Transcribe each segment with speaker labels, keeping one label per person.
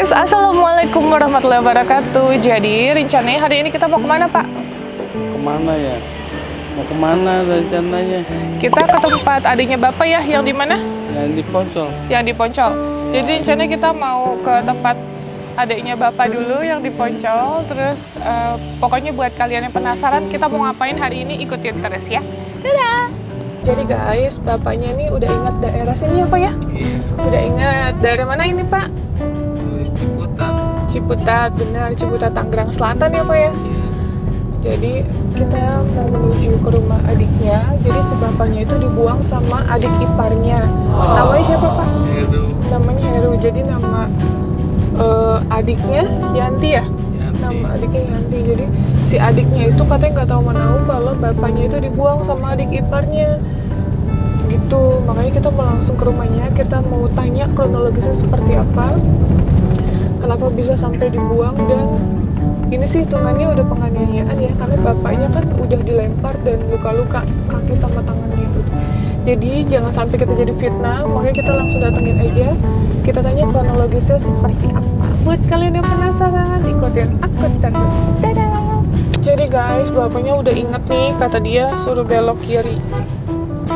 Speaker 1: guys, assalamualaikum warahmatullahi wabarakatuh. Jadi rencananya hari ini kita mau kemana Pak?
Speaker 2: Kemana ya? Mau kemana rencananya?
Speaker 1: Kita ke tempat adiknya Bapak ya, yang di mana?
Speaker 2: Yang di Poncol.
Speaker 1: Yang di Poncol. Jadi rencananya kita mau ke tempat adiknya Bapak dulu yang di Poncol. Terus pokoknya buat kalian yang penasaran kita mau ngapain hari ini, ikutin terus ya. Dadah! Jadi guys, Bapaknya ini udah ingat daerah sini ya Pak ya?
Speaker 2: Iya.
Speaker 1: Udah ingat. Daerah mana ini Pak?
Speaker 2: Ciputat.
Speaker 1: Ciputat, benar. Ciputat, Tangerang Selatan ya Pak ya?
Speaker 2: Iya.
Speaker 1: Jadi kita mau menuju ke rumah adiknya. Jadi si bapaknya itu dibuang sama adik iparnya. Namanya siapa Pak?
Speaker 2: Heru.
Speaker 1: Namanya Heru. Jadi nama adiknya Yanti ya?
Speaker 2: Yanti.
Speaker 1: Nama adiknya Yanti. Jadi si adiknya itu katanya nggak tahu menau kalau bapaknya itu dibuang sama adik iparnya. Gitu. Makanya kita mau langsung ke rumahnya. Kita mau tanya kronologisnya seperti apa. Kenapa bisa sampai dibuang, dan ini sih hitungannya udah penganiayaan ya, karena bapaknya kan udah dilempar dan luka-luka kaki sama tangannya gitu. Jadi jangan sampai kita jadi fitnah, makanya kita langsung datengin aja. Kita tanya kronologisnya seperti apa. Buat kalian yang penasaran, ikutin aku terus. Dadah! Jadi guys, bapaknya udah inget nih, kata dia suruh belok kiri.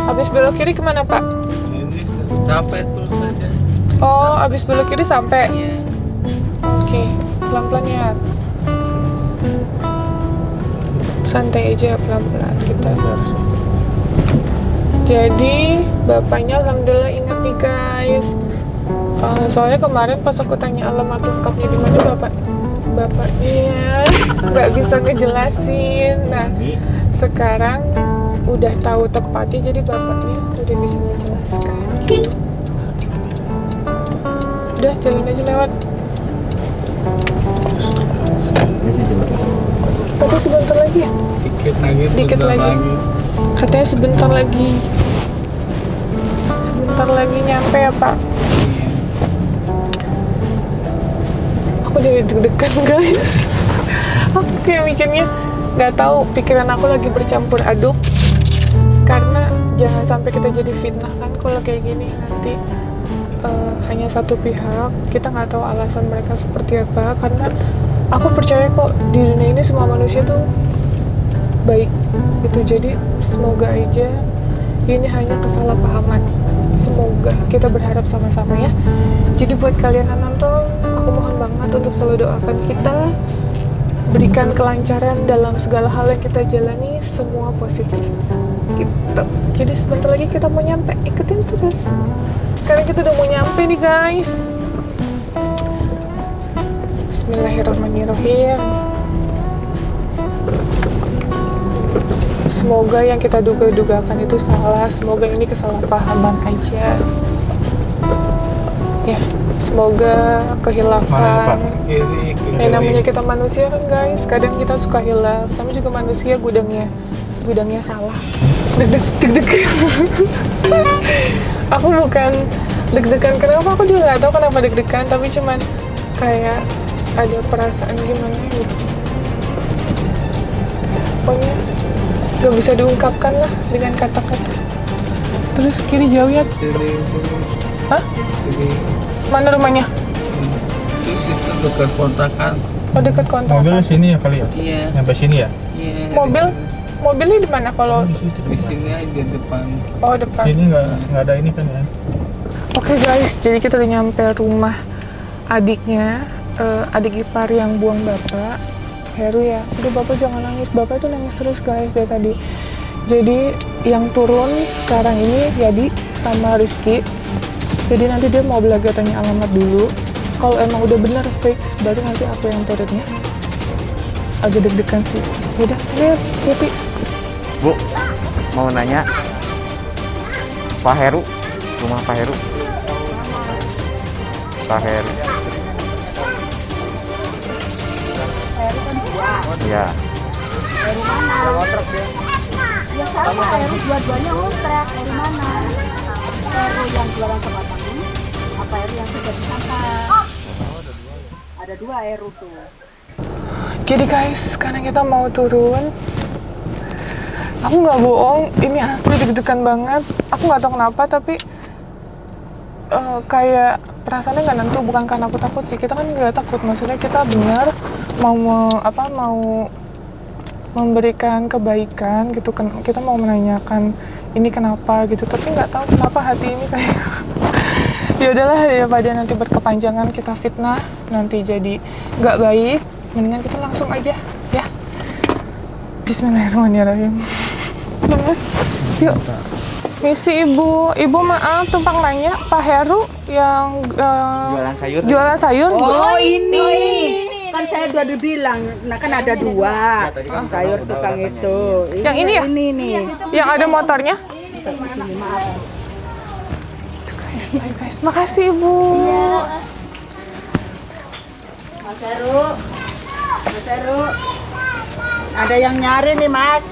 Speaker 1: Habis belok kiri kemana Pak?
Speaker 2: Ini sampai terus saja.
Speaker 1: Oh, habis belok kiri sampai.
Speaker 2: Iya.
Speaker 1: Oke, pelan-pelan ya. Santai aja, pelan-pelan kita. Jadi bapaknya alhamdulillah ingat nih guys. Soalnya kemarin pas aku tanya alamat lengkapnya di mana, bapaknya nggak bisa ngejelasin. Nah sekarang udah tahu tempatnya, jadi bapaknya udah bisa menjelaskan. Gitu. Udah jalan aja lewat. Katanya sebentar lagi ya? Dikit lagi. Katanya sebentar lagi. Sebentar lagi nyampe ya Pak.
Speaker 2: Iya.
Speaker 1: Aku jadi deg-degan guys. Aku kayak mikirnya nggak tahu, pikiran aku lagi bercampur aduk. Karena jangan sampai kita jadi fitnah kan kalau kayak gini nanti. Hanya satu pihak, kita nggak tahu alasan mereka seperti apa. Karena aku percaya kok di dunia ini semua manusia tuh baik gitu. Jadi semoga aja ini hanya kesalahpahaman. Semoga kita berharap sama-sama ya. Jadi buat kalian yang nonton, aku mohon banget untuk selalu doakan kita, berikan kelancaran dalam segala hal yang kita jalani, semua positif gitu. Jadi sebentar lagi kita mau nyampe, ikutin terus. Sekarang kita udah mau nyampe nih guys. Bismillahirrahmanirrahim. Semoga yang kita duga-dugakan itu salah. Semoga ini kesalahpahaman aja. Ya, semoga kehilafan. Ya namanya kita manusia kan guys, kadang kita suka hilaf. Tapi juga manusia gudangnya salah. Deg-deg. Aku bukan deg-degan, kenapa aku juga nggak tahu kenapa deg-degan, tapi cuman kayak ada perasaan gimana gitu. Pokoknya gak bisa diungkapkan lah dengan kata-kata. Terus kiri jauh ya? Hah? Mana rumahnya?
Speaker 2: Terus itu dekat kontrakan.
Speaker 1: Oh dekat kontrakan.
Speaker 3: Mobilnya sini ya kali ya?
Speaker 2: Iya.
Speaker 3: Sampai sini ya?
Speaker 2: Iya.
Speaker 1: Mobilnya di mana kalau?
Speaker 3: Di situ.
Speaker 2: Di sini aja di depan.
Speaker 1: Oh depan.
Speaker 3: Ini nggak ada ini kan ya?
Speaker 1: Oke guys, jadi kita udah nyampe rumah adiknya, adik ipar yang buang bapak, Heru ya. Udah bapak jangan nangis, bapak itu nangis terus guys dari tadi. Jadi yang turun sekarang ini Yadi sama Rizky. Jadi nanti dia mau belajar tanya alamat dulu. Kalau emang udah benar fix, baru nanti aku yang turunnya. Agak deg-degan sih. Yaudah, lihat, Yupi.
Speaker 4: Bu, mau nanya Pak Heru, rumah Pak Heru. Pak Heru. Iya.
Speaker 5: Dari mana? Ya sama, Heru dua-duanya ngontrak. Dari mana? Heru yang jualan sebatangan, apa Heru yang sudah disangka? Ada dua Heru tuh.
Speaker 1: Jadi guys, sekarang kita mau turun. Aku nggak bohong, ini asli deg-degan banget. Aku nggak tahu kenapa, tapi kayak perasaannya nggak nentu, bukan karena aku takut sih. Kita kan nggak takut, maksudnya kita benar mau mau memberikan kebaikan gitu kan, kita mau menanyakan ini kenapa gitu, tapi nggak tahu kenapa hati ini kayak ya udahlah, daripada nanti berkepanjangan kita fitnah nanti jadi nggak baik, mendingan kita langsung aja ya. Bismillahirrahmanirrahim. Mas, yuk. Misi ibu maaf tumpang nanya, Pak Heru yang
Speaker 4: Jualan sayur.
Speaker 1: jualan sayur.
Speaker 5: Oh ini. Kan saya udah dibilang, nah kan ada dua sayur tukang itu.
Speaker 1: Yang ini ya?
Speaker 5: Ini nih.
Speaker 1: Yang ada motornya.
Speaker 5: Sini, maaf.
Speaker 1: Guys, makasih ibu.
Speaker 5: Mas Heru. Mas Heru. Ada yang nyari nih, Mas.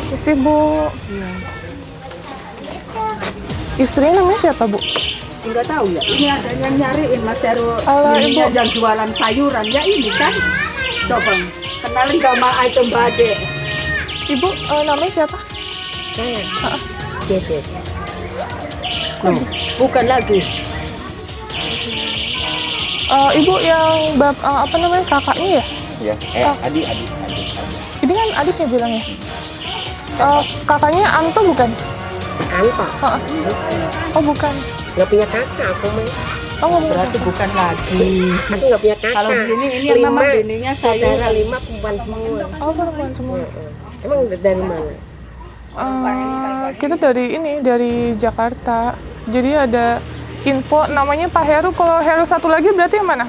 Speaker 1: Makasih bu. Istrinya namanya siapa bu?
Speaker 5: Enggak tahu ya. Ini ada yang nyariin Mas Heru.
Speaker 1: Alah,
Speaker 5: Ininya
Speaker 1: Ibu.
Speaker 5: yang jualan sayuran ya ini kan. Coba kenalin gak sama item Bade.
Speaker 1: Ibu namanya siapa?
Speaker 5: Saya. Dede. Bukan lagi.
Speaker 1: Ibu yang apa namanya kakaknya ya?
Speaker 4: Ya,
Speaker 1: Oh.
Speaker 4: adik.
Speaker 1: Ini kan adiknya bilangnya. Kakaknya Anto bukan?
Speaker 6: Anto,
Speaker 1: Oh bukan.
Speaker 6: nggak punya kakak aku mah.
Speaker 1: Oh nggak bukan.
Speaker 5: Berarti bukan lagi.
Speaker 6: Aku nggak punya kakak.
Speaker 5: Kalau di sini ini yang memang bininya
Speaker 6: saudara
Speaker 5: sayuran.
Speaker 6: 5 perempuan semua.
Speaker 1: Oh perempuan semua.
Speaker 6: Emang dari mana?
Speaker 1: Kita dari Jakarta. Jadi ada info namanya Pak Heru. Kalau Heru satu lagi berarti yang mana?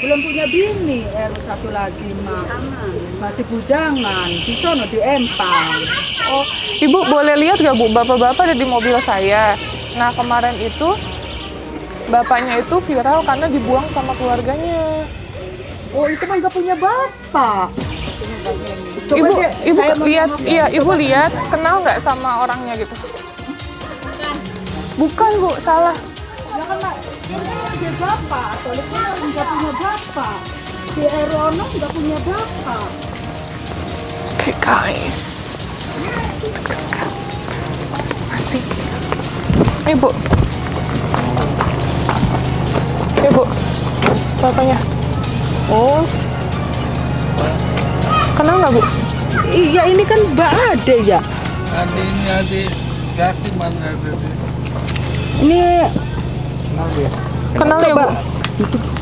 Speaker 5: Belum punya bini, satu lagi mah. Masih bujangan, di sono di Empang.
Speaker 1: Oh, ibu boleh lihat gak bu? Bapak-bapak ada di mobil saya. Nah kemarin itu bapaknya itu viral karena dibuang sama keluarganya.
Speaker 5: Oh itu mah nggak punya bapak. Coba
Speaker 1: Ibu,
Speaker 5: deh,
Speaker 1: ibu
Speaker 5: saya mau
Speaker 1: lihat,
Speaker 5: nengok ya.
Speaker 1: iya ibu lihat, kenal nggak sama orangnya gitu? Bukan bu, salah.
Speaker 5: Ya kan Mak, ini dia bapak, soalnya nggak punya bapak. Si Erono nggak punya bapak.
Speaker 1: Oke guys, masih. Ibu, ibu, bapaknya. Oh, kenal nggak bu?
Speaker 5: Iya ini kan Mbak Ade ya.
Speaker 2: Adiknya adik kaki mana ada di
Speaker 5: Ini
Speaker 1: Kenal ya bu?
Speaker 5: coba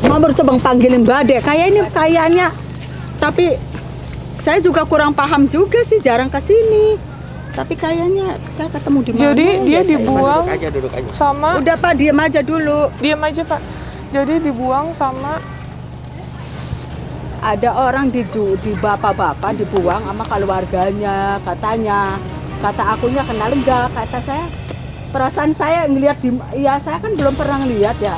Speaker 5: Mama coba panggilin Mbak Ade. Kayaknya tapi saya juga kurang paham juga sih, jarang kesini. Tapi kayaknya saya ketemu di mana.
Speaker 1: Jadi dia
Speaker 5: ya, saya
Speaker 1: dibuang
Speaker 4: Duduk aja.
Speaker 1: sama.
Speaker 5: Udah Pak, diam aja dulu.
Speaker 1: Diam aja pak. Jadi dibuang sama.
Speaker 5: Ada orang di bapak-bapak dibuang sama keluarganya, katanya. Kata akunya kenal enggak? Kata saya, perasaan saya ngelihat ya saya kan belum pernah lihat ya.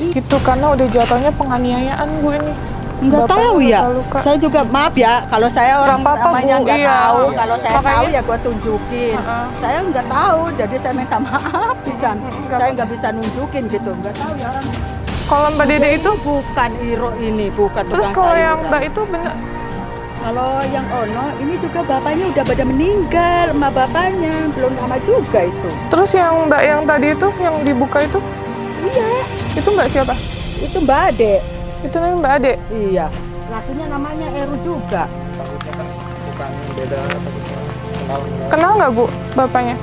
Speaker 1: Gitu karena udah jatuhnya penganiayaan bu ini.
Speaker 5: Enggak
Speaker 1: Bapaknya
Speaker 5: tahu ya.
Speaker 1: luka-luka.
Speaker 5: Saya juga maaf ya kalau saya orang
Speaker 1: Nggak apa-apa,
Speaker 5: namanya
Speaker 1: Bu.
Speaker 5: nggak
Speaker 1: Iya.
Speaker 5: tahu. Kalau saya
Speaker 1: Makanya-
Speaker 5: tahu ya gua tunjukin. Saya nggak tahu, jadi saya minta maaf pisan.
Speaker 1: Nggak
Speaker 5: Saya
Speaker 1: apa-
Speaker 5: nggak bisa nunjukin gitu. Nggak tahu ya orang.
Speaker 1: Kalau Mbak Dede itu,
Speaker 5: Bukan Iro ini, bukan
Speaker 1: terus
Speaker 5: tukang
Speaker 1: kalau
Speaker 5: sayuran.
Speaker 1: yang Mbak itu bener.
Speaker 5: Kalau yang Ono ini juga bapaknya udah pada meninggal, sama bapaknya belum lama juga itu.
Speaker 1: Terus yang Mbak yang tadi itu, yang dibuka itu,
Speaker 5: Iya,
Speaker 1: itu Mbak siapa?
Speaker 5: itu Mbak Ade.
Speaker 1: Itu namanya Mbak Ade.
Speaker 5: Iya. Lakinya namanya Eru juga.
Speaker 1: Kenal nggak bu bapaknya?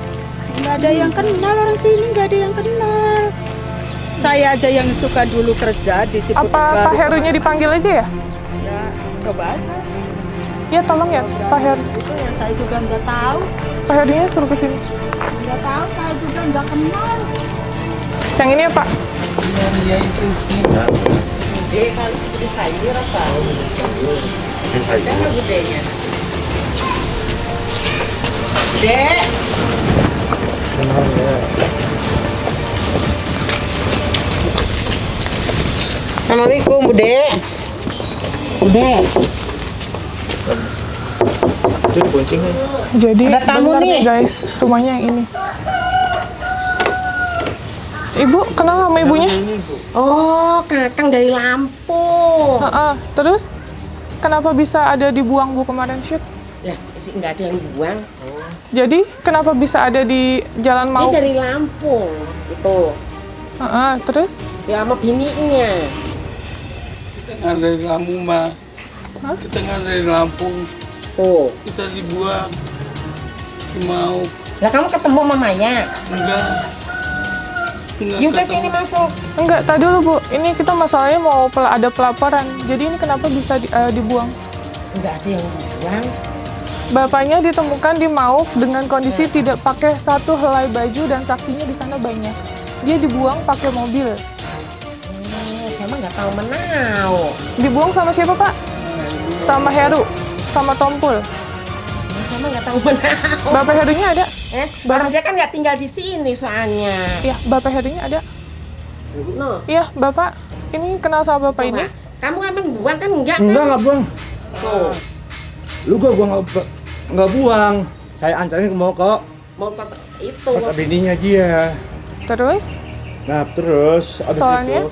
Speaker 5: Nggak ada yang kenal orang sini, nggak ada yang kenal. Saya aja yang suka dulu kerja di Ciputat
Speaker 1: Apa Pak
Speaker 5: Baru.
Speaker 1: Herunya dipanggil aja ya?
Speaker 5: Ya, coba aja.
Speaker 1: Ya tolong ya Pak Heru.
Speaker 5: Itu ya saya juga nggak tahu.
Speaker 1: Pak Herunya suruh kesini.
Speaker 5: Nggak tahu, saya juga nggak kenal.
Speaker 1: Yang ini ya Pak.
Speaker 2: dia itu
Speaker 5: Dek.
Speaker 6: Assalamualaikum, Bude. Bude.
Speaker 4: Itu dipuncing nih.
Speaker 1: Jadi
Speaker 6: Ada tamu
Speaker 1: bener
Speaker 6: nih.
Speaker 1: guys, rumahnya yang ini. Ibu kenal sama ibunya?
Speaker 6: Oh, Kakang dari Lampung.
Speaker 1: Terus kenapa bisa ada dibuang bu kemarin? Shit.
Speaker 6: Ya, sih nggak ada yang buang.
Speaker 1: Jadi kenapa bisa ada di Jalan
Speaker 6: Ini
Speaker 1: Mauk?
Speaker 6: dari Lampung itu.
Speaker 1: Heeh, terus?
Speaker 6: Ya sama bininya.
Speaker 2: Kita nggak dari Lampung, Mbak.
Speaker 1: Hah?
Speaker 2: Kita nggak dari Lampung.
Speaker 6: Tuh.
Speaker 2: Kita dibuang. Mau
Speaker 6: Lah kamu ketemu mamanya?
Speaker 2: enggak. Enggak
Speaker 6: Ya udah
Speaker 2: ketemu.
Speaker 6: sini masuk.
Speaker 1: Enggak, tadi dulu Bu. Ini kita masalahnya mau ada pelaporan. Jadi ini kenapa bisa dibuang?
Speaker 6: Nggak ada yang buang.
Speaker 1: Bapaknya ditemukan di Mauk dengan kondisi tidak pakai satu helai baju dan saksinya di sana banyak. Dia dibuang pakai mobil.
Speaker 6: Saya mah nggak tahu menau.
Speaker 1: Dibuang sama siapa Pak? Sama Heru, sama Tompul.
Speaker 6: Saya mah nggak tahu menau.
Speaker 1: Bapak Herunya ada?
Speaker 6: Baru dia kan nggak tinggal di sini soalnya.
Speaker 1: Iya, Bapak Herunya ada.
Speaker 6: No.
Speaker 1: Iya, Bapak. Ini kenal sama Bapak ini?
Speaker 6: Kamu emang buang kan enggak?
Speaker 4: Enggak buang.
Speaker 6: Tuh.
Speaker 4: Lu gua nggak buang. Saya antarin mau ke
Speaker 6: Mau ke itu.
Speaker 4: kota bininya dia.
Speaker 1: Terus?
Speaker 4: Nah terus abis
Speaker 1: Soalnya
Speaker 4: itu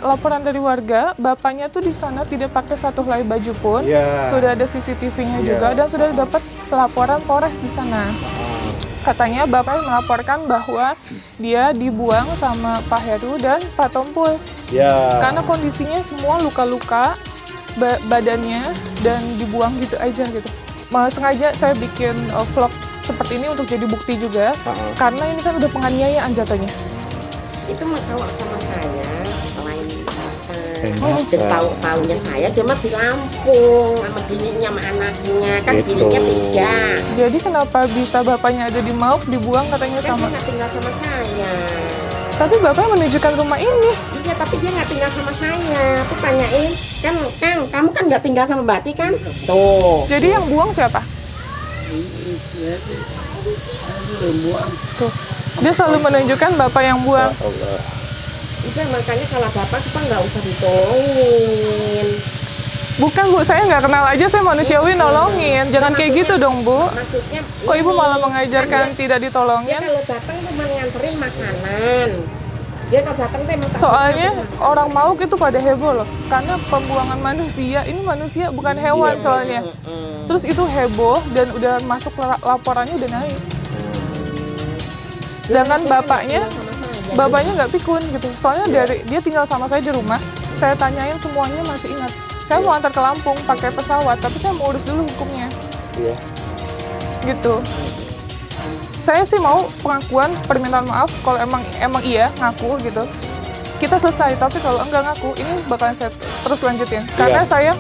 Speaker 1: laporan dari warga, bapaknya tuh di sana tidak pakai satu helai baju pun.
Speaker 4: Iya.
Speaker 1: Sudah ada CCTV-nya
Speaker 4: Iya.
Speaker 1: juga dan sudah dapat laporan Polres di sana. Katanya bapaknya melaporkan bahwa dia dibuang sama Pak Heru dan Pak Tompul.
Speaker 4: ya.
Speaker 1: Karena kondisinya semua luka-luka badannya dan dibuang gitu aja gitu. Sengaja saya bikin vlog seperti ini untuk jadi bukti juga. Karena ini kan udah penganiayaan jatuhnya.
Speaker 6: Itu mah kalau sama saya lain
Speaker 4: Oh.
Speaker 6: tahu-tahunya saya dia mah di Lampung sama bininya sama anaknya kan
Speaker 4: Gitu.
Speaker 6: bininya 3.
Speaker 1: Jadi kenapa bisa bapaknya ada di Mauk dibuang katanya
Speaker 6: Kan dia
Speaker 1: sama?
Speaker 6: nggak tinggal sama saya.
Speaker 1: Tapi bapaknya menunjukkan rumah ini.
Speaker 6: Iya tapi dia nggak tinggal sama saya. Tuh tanyain kan kamu kan nggak tinggal sama Bati kan? Tuh.
Speaker 1: Jadi yang buang siapa? Tuh. Dia selalu menunjukkan bapak yang buang.
Speaker 6: Udah makanya kalau bapak kita nggak usah ditolongin.
Speaker 1: Bukan Bu, saya nggak kenal aja, saya manusiawi nolongin. Jangan kayak gitu dong Bu.
Speaker 6: Maksudnya
Speaker 1: Kok Ibu
Speaker 6: ini,
Speaker 1: malah mengajarkan tidak
Speaker 6: dia
Speaker 1: ditolongin?
Speaker 6: kalau datang cuma nganterin makanan. Dia kalau datang tuh emang
Speaker 1: Soalnya orang Mauk itu pada heboh loh. Karena pembuangan manusia, ini manusia bukan hewan soalnya. Terus itu heboh dan udah masuk laporannya udah naik. Sedangkan bapaknya nggak pikun gitu. Soalnya dari dia tinggal sama saya di rumah. Saya tanyain semuanya masih ingat. Saya mau antar ke Lampung pakai pesawat, tapi saya mau urus dulu hukumnya.
Speaker 4: Iya.
Speaker 1: Gitu. Saya sih mau pengakuan, permintaan maaf kalau emang iya ngaku gitu. Kita selesai, tapi kalau enggak ngaku, ini bakalan saya terus lanjutin. Karena saya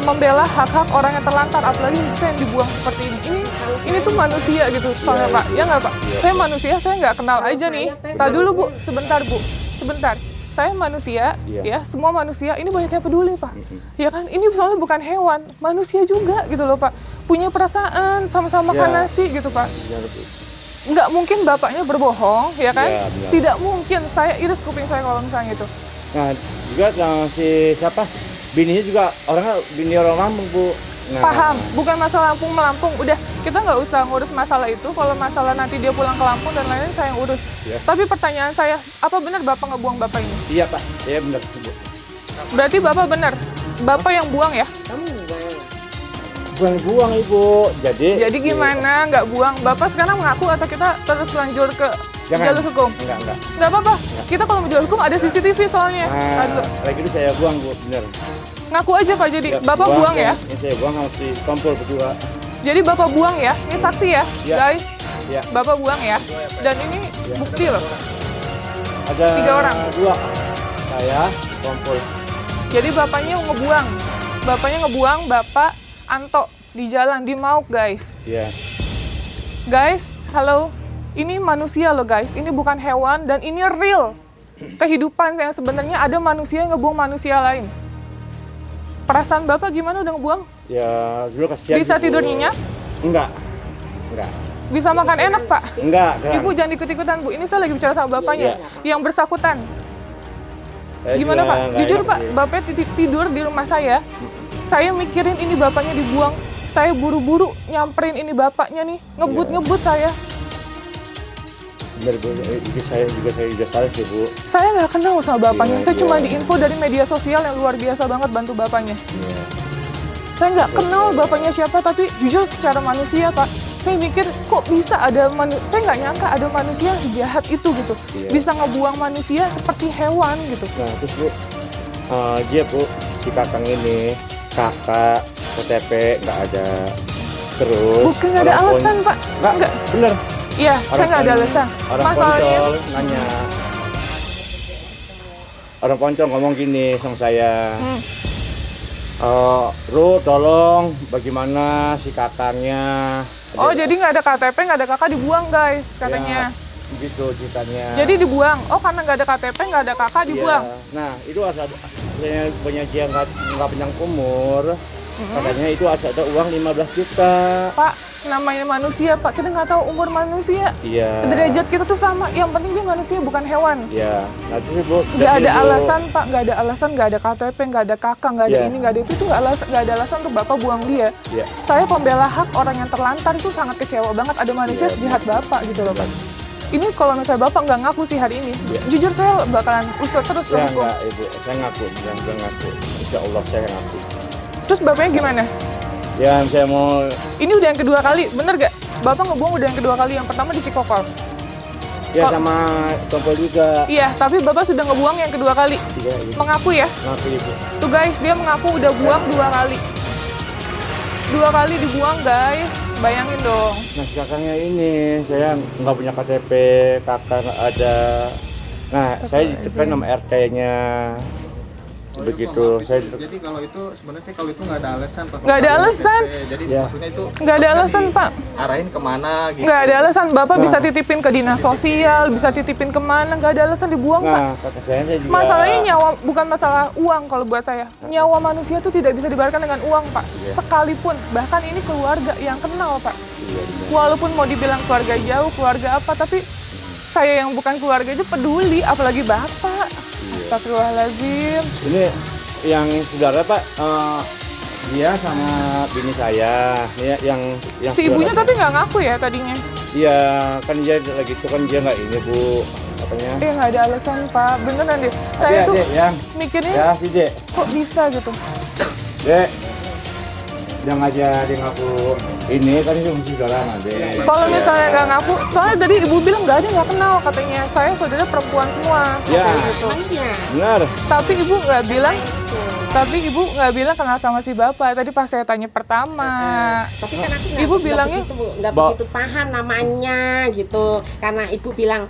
Speaker 1: membela hak-hak orang yang terlantar, apalagi saya yang dibuang seperti ini. Ini tuh manusia gitu, soalnya Pak. Ya nggak Pak? Saya manusia, saya nggak kenal aja nih. Tadi dulu Bu, sebentar Bu, sebentar. Saya manusia, ya semua manusia. Ini banyak yang peduli Pak. Ya kan? Ini soalnya bukan hewan, manusia juga gitu loh Pak. Punya perasaan, sama-sama makan nasi gitu Pak. Nggak mungkin bapaknya berbohong, ya kan? Tidak mungkin. Saya iris kuping saya kalau misalnya itu.
Speaker 4: Nah juga yang si siapa bininya juga orangnya bini orang Lampung Bu. Nah,
Speaker 1: Paham, bukan masalah Lampung melampung. Udah, kita nggak usah ngurus masalah itu. Kalau masalah nanti dia pulang ke Lampung dan lain-lain saya yang urus. Tapi pertanyaan saya, apa benar Bapak ngebuang Bapak ini?
Speaker 4: Iya Pak, iya benar Bu.
Speaker 1: Berarti Bapak benar, Bapak yang buang ya?
Speaker 6: Kamu buang.
Speaker 4: Buang Ibu. Jadi
Speaker 1: Gimana nggak buang? Bapak sekarang mengaku atau kita terus lanjut ke
Speaker 4: Jangan.
Speaker 1: jalur hukum?
Speaker 4: Enggak.
Speaker 1: Nggak apa-apa. Kita kalau mau jalur hukum ada CCTV soalnya. Aduh.
Speaker 4: Lagi itu saya buang Bu, benar.
Speaker 1: Ngaku aja Pak, jadi
Speaker 4: Ya,
Speaker 1: Bapak buang ya?
Speaker 4: Ini saya buang sama si Tompul berdua.
Speaker 1: Jadi Bapak buang ya? Ini saksi ya,
Speaker 4: Ya.
Speaker 1: guys?
Speaker 4: Ya.
Speaker 1: Bapak buang ya? Dan ini bukti loh.
Speaker 4: Ada
Speaker 1: 3 orang.
Speaker 4: 2. Saya, Tompul.
Speaker 1: Jadi bapaknya ngebuang. Bapaknya ngebuang Bapak Anto di jalan, di Mauk guys.
Speaker 4: Iya.
Speaker 1: Guys, halo. Ini manusia loh guys, ini bukan hewan dan ini real. Kehidupan yang sebenarnya ada manusia yang ngebuang manusia lain. Perasaan Bapak gimana udah ngebuang?
Speaker 4: Ya, dulu kasihan.
Speaker 1: Bisa
Speaker 4: Bu.
Speaker 1: tidur nyenyak?
Speaker 4: Enggak.
Speaker 1: Bisa makan enak Pak?
Speaker 4: Enggak.
Speaker 1: Ibu jangan ikut-ikutan Bu, ini saya lagi bicara sama Bapaknya. Yang bersangkutan.
Speaker 4: Saya
Speaker 1: Gimana
Speaker 4: juga
Speaker 1: Pak?
Speaker 4: nggak
Speaker 1: Jujur
Speaker 4: enak
Speaker 1: Pak,
Speaker 4: sih.
Speaker 1: Bapak tidur di rumah saya. Saya mikirin ini bapaknya dibuang. Saya buru-buru nyamperin ini bapaknya nih. Ngebut-ngebut saya.
Speaker 4: Benar Bu, saya juga salah sih Bu.
Speaker 1: Saya nggak kenal sama bapaknya.
Speaker 4: Iya,
Speaker 1: Saya cuma
Speaker 4: iya.
Speaker 1: diinfo dari media sosial yang luar biasa banget bantu bapaknya.
Speaker 4: Iya.
Speaker 1: Saya nggak kenal bapaknya siapa, tapi jujur secara manusia Pak, saya mikir kok bisa ada saya nggak nyangka ada manusia sejahat itu gitu,
Speaker 4: Iya.
Speaker 1: bisa ngebuang manusia seperti hewan gitu.
Speaker 4: Nah terus Bu, dia Bu, si kakang ini kakak KTP nggak ada, terus
Speaker 1: Bukan nggak ada
Speaker 4: orang
Speaker 1: alasan Pak,
Speaker 4: nggak bener.
Speaker 1: Iya, saya nggak ada alasan.
Speaker 4: Orang
Speaker 1: Masalahnya,
Speaker 4: Poncol nanya, orang Poncol ngomong gini sama saya, Ru tolong bagaimana si kakangnya.
Speaker 1: oh jadi nggak ada KTP, nggak ada kakak dibuang guys katanya.
Speaker 4: Ya, gitu ceritanya.
Speaker 1: Jadi dibuang, oh karena nggak ada KTP, nggak ada kakak dibuang.
Speaker 4: Iya. Nah itu asal banyak dia nggak panjang umur, katanya itu asal ada uang 15 juta.
Speaker 1: Pak, namanya manusia Pak, kita nggak tahu umur manusia.
Speaker 4: Iya.
Speaker 1: Derajat kita tuh sama, yang penting dia manusia bukan hewan.
Speaker 4: Iya. Nah terus Bu,
Speaker 1: Nggak ada
Speaker 4: Bu,
Speaker 1: alasan Pak, nggak ada alasan, nggak ada KTP, nggak ada kakak, nggak ada
Speaker 4: Iya.
Speaker 1: ini, nggak ada itu tuh nggak ada alasan untuk Bapak buang dia.
Speaker 4: Iya.
Speaker 1: Saya pembela hak orang yang terlantar itu sangat kecewa banget ada manusia
Speaker 4: Iya,
Speaker 1: sejahat Bapak gitu loh Pak. Ini kalau misalnya Bapak nggak ngaku sih hari ini,
Speaker 4: Iya.
Speaker 1: jujur saya bakalan usut terus
Speaker 4: Ya
Speaker 1: hukum.
Speaker 4: enggak Ibu, saya ngaku, saya ngaku. Insya Allah saya ngaku.
Speaker 1: Terus Bapaknya gimana?
Speaker 4: Yang saya mau
Speaker 1: Ini udah yang kedua kali, bener gak? Bapak ngebuang udah yang kedua kali, yang pertama di Cikokol.
Speaker 4: ya
Speaker 1: Kok-
Speaker 4: sama tompel juga.
Speaker 1: Iya, tapi Bapak sudah ngebuang yang kedua kali.
Speaker 4: Iya, Ibu.
Speaker 1: Mengaku ya?
Speaker 4: Ngaku Ibu.
Speaker 1: Tuh guys, dia mengaku udah buang 2 kali. 2 kali dibuang guys, bayangin dong.
Speaker 4: Nah si kakaknya ini, saya nggak punya KTP, kakak nggak ada. Nah saya ditekan sama RT-nya. Begitu, saya
Speaker 3: Jadi kalau itu sebenarnya kalau itu nggak ada alasan Pak.
Speaker 1: Nggak ada alasan.
Speaker 3: Jadi
Speaker 4: Ya.
Speaker 3: maksudnya itu
Speaker 1: Nggak ada alasan Pak.
Speaker 3: arahin kemana gitu.
Speaker 1: Nggak ada alasan, Bapak
Speaker 4: Nah.
Speaker 1: bisa titipin ke dinas sosial, bisa titipin kemana, nggak ada alasan dibuang Pak.
Speaker 4: Nah kakak saya juga.
Speaker 1: Masalahnya nyawa, bukan masalah uang kalau buat saya. Nyawa manusia itu tidak bisa dibayarkan dengan uang Pak.
Speaker 4: Iya.
Speaker 1: Sekalipun, bahkan ini keluarga yang kenal Pak.
Speaker 4: Iya, benar.
Speaker 1: Walaupun mau dibilang keluarga jauh, keluarga apa, tapi saya yang bukan keluarga aja peduli, apalagi Bapak. Astagfirullahaladzim.
Speaker 4: Ini yang saudara Pak, dia sama bini saya, ya yang
Speaker 1: Si ibunya
Speaker 4: saudara.
Speaker 1: tapi nggak ngaku ya tadinya.
Speaker 4: Iya, kan dia lagi itu kan dia nggak ini Bu, katanya.
Speaker 1: Nggak ada alasan Pak, beneran deh.
Speaker 4: Tapi
Speaker 1: Saya tuh
Speaker 4: Dek, yang
Speaker 1: mikirnya
Speaker 4: ya si Dek,
Speaker 1: kok bisa gitu.
Speaker 4: Dek, yang aja dia ngaku ini kan itu saudara sama Dek.
Speaker 1: Kalau misalnya nggak ngaku, soalnya tadi ibu bilang nggak kenal katanya. Saya saudara perempuan semua.
Speaker 4: Ya.
Speaker 1: Kayak gitu.
Speaker 6: Iya.
Speaker 4: Benar.
Speaker 1: Tapi ibu nggak bilang, kenal sama si bapak. Tadi pas saya tanya pertama.
Speaker 6: Tapi kan aku
Speaker 1: Ibu bilangnya-
Speaker 6: nggak
Speaker 4: Ba-
Speaker 6: begitu paham namanya gitu, karena ibu bilang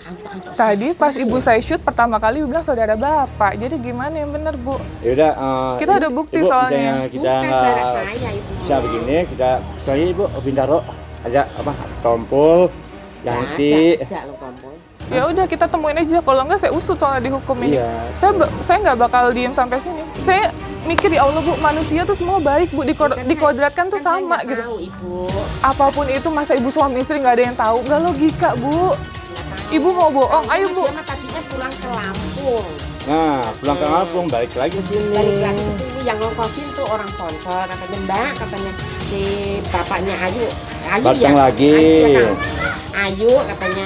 Speaker 6: "Anto,
Speaker 1: Tadi pas ibu saya shoot pertama kali ibu bilang saudara bapak. Jadi gimana yang bener Bu?
Speaker 4: Ya udah.
Speaker 1: Kita ada bukti
Speaker 4: Ibu,
Speaker 1: soalnya.
Speaker 4: misalnya kita
Speaker 6: bukan
Speaker 4: nggak
Speaker 6: saudara saya ibu.
Speaker 4: bisa begini, kita soalnya Ibu Bintaro ada apa tompul, yanti.
Speaker 6: Ada lo kampung.
Speaker 1: Ya udah kita temuin aja. Kalau enggak saya usut soalnya dihukum ini.
Speaker 4: Iya.
Speaker 1: Saya nggak bakal diem sampai sini. Saya mikir ya Allah Bu, manusia tuh semua baik Bu, dikodratkan tuh
Speaker 6: Kan saya
Speaker 1: sama
Speaker 6: nggak
Speaker 1: gitu.
Speaker 6: tahu, ibu.
Speaker 1: Apapun itu masa ibu suami istri nggak ada yang tahu, nggak logika Bu.
Speaker 6: Nggak tahu.
Speaker 1: Ibu mau bohong, ayo Bu.
Speaker 6: Dia mah tadinya pulang ke Lampung.
Speaker 4: Nah, pulang ke Lampung balik lagi ke sini.
Speaker 6: Balik lagi ke sini yang ngongkosin tuh orang Poncol, katanya Mbak, katanya si bapaknya Ayu
Speaker 4: Datang lagi.
Speaker 6: Ayu, ya kan? Ayu katanya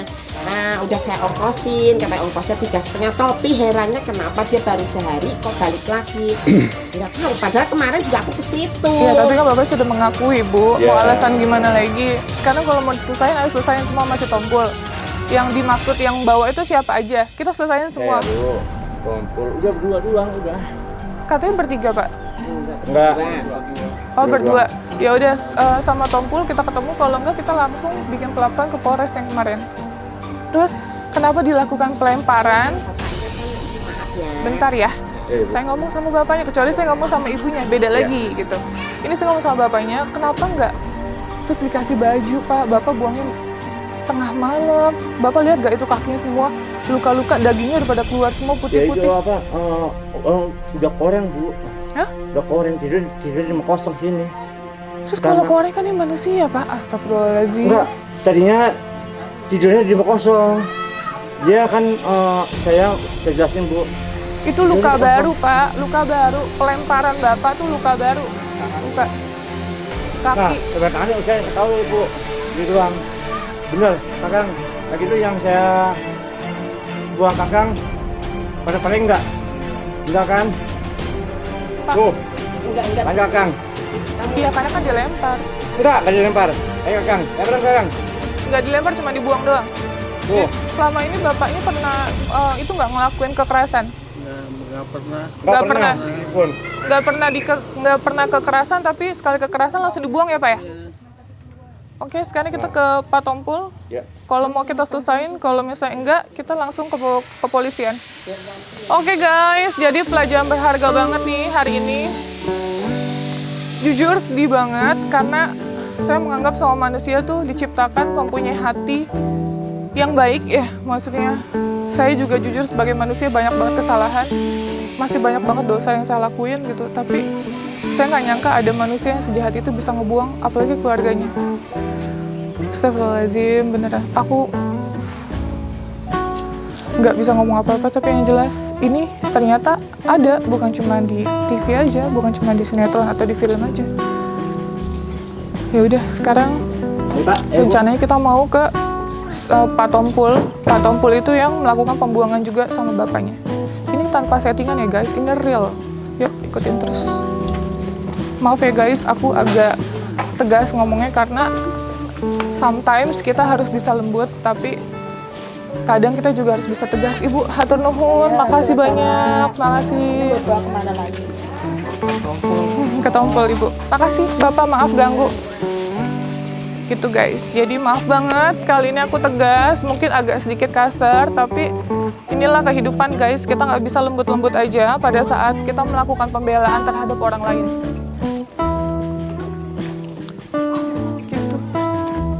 Speaker 6: udah saya ongkosin, katanya ongkosnya 3,5. Tapi herannya kenapa dia baru sehari kok balik lagi. Nggak tahu, padahal kemarin juga aku ke situ.
Speaker 1: Iya, tapi kan Bapak sudah mengakui, Bu.
Speaker 4: Ya.
Speaker 1: Mau alasan gimana lagi? Karena kalau mau diselesain, harus selesain semua masih tompul. Yang dimaksud yang bawa itu siapa aja? Kita selesain semua.
Speaker 4: Saya dulu, tompul. Udah berdua doang udah.
Speaker 1: Katanya bertiga, Pak.
Speaker 4: Enggak.
Speaker 1: Oh, berdua. Ya udah sama tompul kita ketemu, kalau enggak kita langsung bikin pelaporan ke Polres yang kemarin. Terus kenapa dilakukan pelemparan?
Speaker 6: Maaf ya.
Speaker 1: Bentar ya.
Speaker 4: Bu.
Speaker 1: Saya ngomong sama bapaknya, kecuali saya ngomong sama ibunya, beda lagi gitu. Ini saya ngomong sama bapaknya, kenapa enggak? Terus dikasih baju, Pak. Bapak buangnya tengah malam. Bapak lihat gak itu kakinya semua luka-luka, dagingnya udah pada keluar semua
Speaker 4: Ya itu
Speaker 1: putih-putih.
Speaker 4: apa? Udah koreng Bu.
Speaker 1: Hah?
Speaker 4: Udah koreng tidur di rumah kosong sini.
Speaker 1: Terus kalau korek kan ini manusia, Pak. Astagfirullahaladzim.
Speaker 4: Enggak. Tadinya tidurnya di rumah kosong. Dia kan saya jelasin Bu.
Speaker 1: Itu luka baru, Pak. Luka baru. Pelemparan Bapak tuh luka baru. Luka
Speaker 4: Nah,
Speaker 1: kaki.
Speaker 4: sebenarnya saya tahu Ibu di ruang. Bener, Kakang. Lagi itu yang saya buang Kakang pada paling enggak kan?
Speaker 1: Pak.
Speaker 4: Tuh,
Speaker 6: enggak.
Speaker 4: Langkah Kang.
Speaker 1: Iya, karena kan dilempar.
Speaker 4: Tidak, nggak dilempar. Ayo Kang, lempar Kang.
Speaker 1: Nggak dilempar, cuma dibuang doang.
Speaker 4: Tuh,
Speaker 1: Selama ini bapaknya pernah itu nggak ngelakuin kekerasan?
Speaker 2: Nggak pernah.
Speaker 1: Nggak pernah.
Speaker 4: sedikitpun.
Speaker 1: Nggak pernah kekerasan, tapi sekali kekerasan langsung dibuang ya Pak ya? Oke, sekarang kita ke Pak Tompul.
Speaker 4: Ya.
Speaker 1: Kalau mau kita selesain, kalau misalnya enggak, kita langsung ke kepolisian. Oke guys, jadi pelajaran berharga banget nih hari ini. Jujur sedih banget karena saya menganggap semua manusia tuh diciptakan mempunyai hati yang baik ya. Maksudnya saya juga jujur sebagai manusia banyak banget kesalahan, masih banyak banget dosa yang saya lakuin gitu. Tapi saya nggak nyangka ada manusia yang sejahat itu bisa ngebuang, apalagi keluarganya. Astagfirullahaladzim, beneran. Aku nggak bisa ngomong apa-apa, tapi yang jelas ini ternyata ada, bukan cuma di TV aja, bukan cuma di sinetron atau di film aja. Ya udah, sekarang rencananya kita mau ke Pak Tompul. Pak Tompul itu yang melakukan pembuangan juga sama bapaknya. Ini tanpa settingan ya guys, ini real. Yuk, ikutin terus. Maaf ya guys, aku agak tegas ngomongnya karena sometimes kita harus bisa lembut, tapi kadang kita juga harus bisa tegas. Ibu, hatur nuhun,
Speaker 5: Ya,
Speaker 1: makasih
Speaker 5: sama-sama.
Speaker 1: banyak, makasih.
Speaker 5: Bawa kemana lagi?
Speaker 1: Ke Tompul Ibu. Makasih Bapak, maaf ganggu. Gitu guys, jadi maaf banget kali ini aku tegas, mungkin agak sedikit kasar, tapi inilah kehidupan guys, kita nggak bisa lembut-lembut aja pada saat kita melakukan pembelaan terhadap orang lain. Gitu.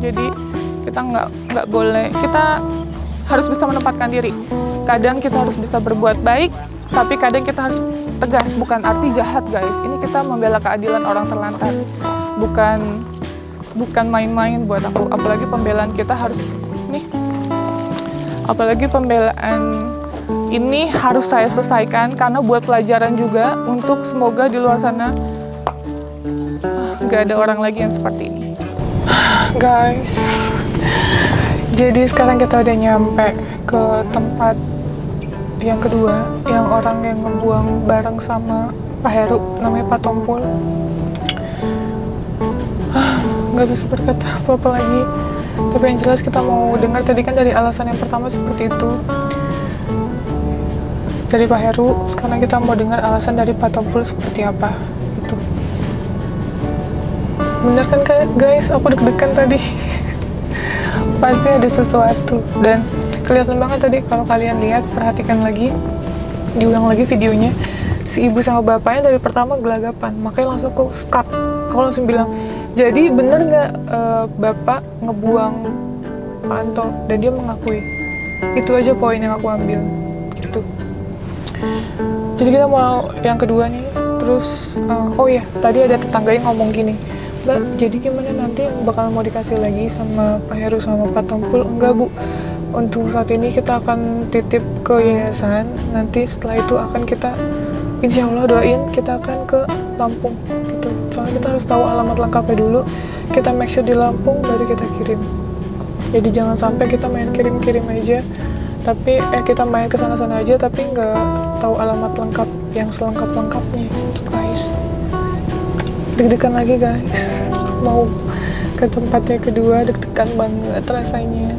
Speaker 1: Jadi kita nggak boleh, kita harus bisa menempatkan diri. Kadang kita harus bisa berbuat baik, tapi kadang kita harus tegas, bukan arti jahat guys. Ini kita membela keadilan orang terlantar, bukan main-main buat aku. Apalagi pembelaan kita harus apalagi pembelaan ini harus saya selesaikan karena buat pelajaran juga untuk semoga di luar sana nggak ada orang lagi yang seperti ini. Guys, jadi sekarang kita udah nyampe ke tempat yang kedua, yang orang yang ngebuang bareng sama Pak Heru, namanya Pak Tompul. Nggak bisa berkata apa-apa lagi, tapi yang jelas kita mau dengar tadi kan dari alasan yang pertama seperti itu dari Pak Heru. Sekarang kita mau dengar alasan dari Pak Tompul seperti apa itu. Bener kan guys, aku deg-degan tadi. Pasti ada sesuatu, dan kelihatan banget tadi kalau kalian lihat, perhatikan lagi, diulang lagi videonya, si ibu sama bapaknya dari pertama gelagapan, makanya langsung aku stuck. Aku langsung bilang, jadi bener nggak bapak ngebuang Pak Anto? Dan dia mengakui. Itu aja poin yang aku ambil gitu. Jadi kita mau yang kedua nih. Terus oh ya, tadi ada tetangga yang ngomong gini, Mbak, jadi gimana nanti bakal mau dikasih lagi sama Pak Heru sama Pak Tompul? Enggak Bu, untuk saat ini kita akan titip ke yayasan. Nanti setelah itu akan kita, insya Allah doain, kita akan ke Lampung gitu. Soalnya kita harus tahu alamat lengkapnya dulu. Kita make sure di Lampung baru kita kirim. Jadi jangan sampai kita main kirim-kirim aja, tapi kita main ke sana-sana aja tapi nggak tahu alamat lengkap yang selengkap-lengkapnya gitu guys. Deg-degan lagi guys, mau ke tempatnya kedua, deg-degan banget rasanya,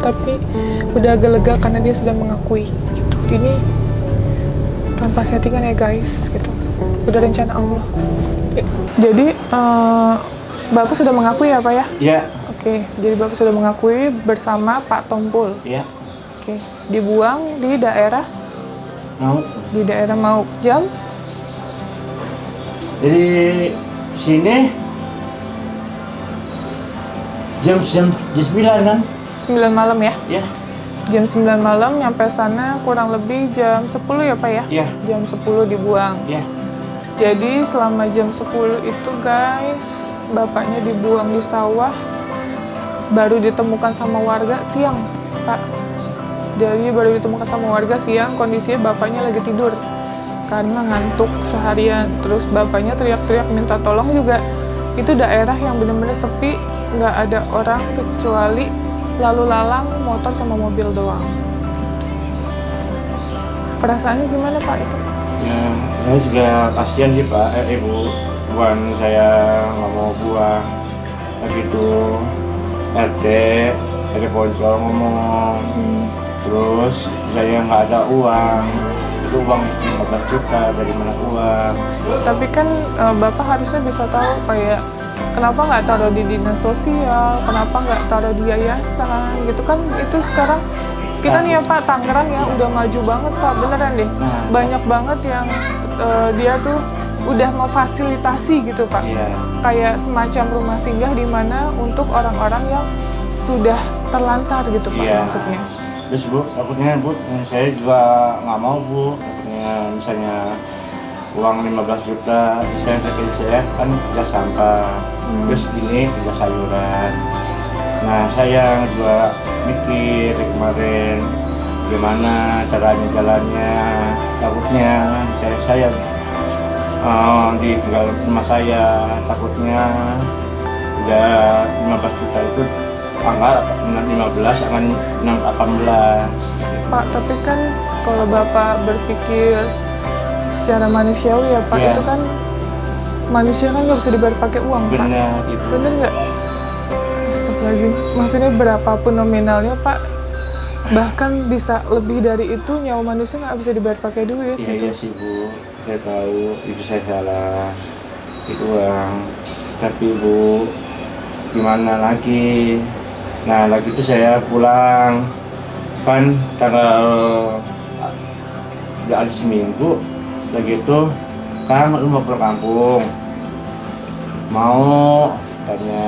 Speaker 1: tapi udah agak lega karena dia sudah mengakui gitu. Ini tanpa settingan ya guys gitu, udah rencana Allah. Jadi Bapak sudah mengakui ya Pak ya?
Speaker 4: Iya.
Speaker 1: Oke, jadi Bapak sudah mengakui bersama Pak Tompul.
Speaker 4: Iya.
Speaker 1: Oke, dibuang di daerah Mau. Jam?
Speaker 7: Dari sini jam 9 kan?
Speaker 1: 9 malam ya?
Speaker 7: Ya.
Speaker 1: Jam 9 malam nyampe sana kurang lebih jam 10 ya Pak ya?
Speaker 7: Iya.
Speaker 1: Jam 10 dibuang.
Speaker 7: Ya.
Speaker 1: Jadi selama jam 10 itu guys, bapaknya dibuang di sawah, baru ditemukan sama warga siang Pak. Jadi baru ditemukan sama warga siang, kondisinya bapaknya lagi tidur karena ngantuk seharian. Terus bapaknya teriak-teriak minta tolong juga. Itu daerah yang benar-benar sepi, nggak ada orang kecuali lalu lalang motor sama mobil doang. Perasaannya gimana Pak itu?
Speaker 2: Ya
Speaker 4: Saya juga kasihan sih Pak, Ibu. Bukan saya nggak mau buang. Begitu RT Poncol ngomong, terus saya nggak ada uang. Itu uang 15 juta, dari mana uang?
Speaker 1: Tapi kan Bapak harusnya bisa tahu kayak kenapa nggak taruh di dinas sosial, kenapa nggak taruh di yayasan gitu kan. Itu sekarang kita nih ya Pak, Tangerang ya udah maju banget Pak, beneran deh. Banyak banget yang dia tuh udah memfasilitasi gitu Pak.
Speaker 4: Iya.
Speaker 1: Kayak semacam rumah singgah di mana untuk orang-orang yang sudah terlantar gitu Pak,
Speaker 4: Iya.
Speaker 1: maksudnya.
Speaker 4: Terus Bu, takutnya Bu, saya juga nggak mau Bu, takutnya misalnya uang 15 juta, saya kan kerja sampah, terus ini kerja sayuran. Nah saya juga mikir kemarin gimana caranya jalannya, takutnya saya di rumah saya, takutnya udah 15 juta itu anggar 15 akan 18.
Speaker 1: Pak, tapi kan kalau Bapak berpikir secara manusiawi ya Pak,
Speaker 4: Iya.
Speaker 1: itu kan manusia kan nggak bisa dibayar pakai uang Pak.
Speaker 4: Benar itu.
Speaker 1: Bener nggak? Astagfirullahaladzim. Maksudnya berapapun nominalnya Pak, bahkan bisa lebih dari itu, nyawa manusia nggak bisa dibayar pakai duit
Speaker 4: Iya,
Speaker 1: gitu.
Speaker 4: iya sih Bu, saya tahu itu saya salah, itu uang. Tapi Bu, gimana lagi? Nah lagi itu saya pulang, kan tanggal udah ada seminggu, lagi itu Kang lu mau pulang kampung, mau katanya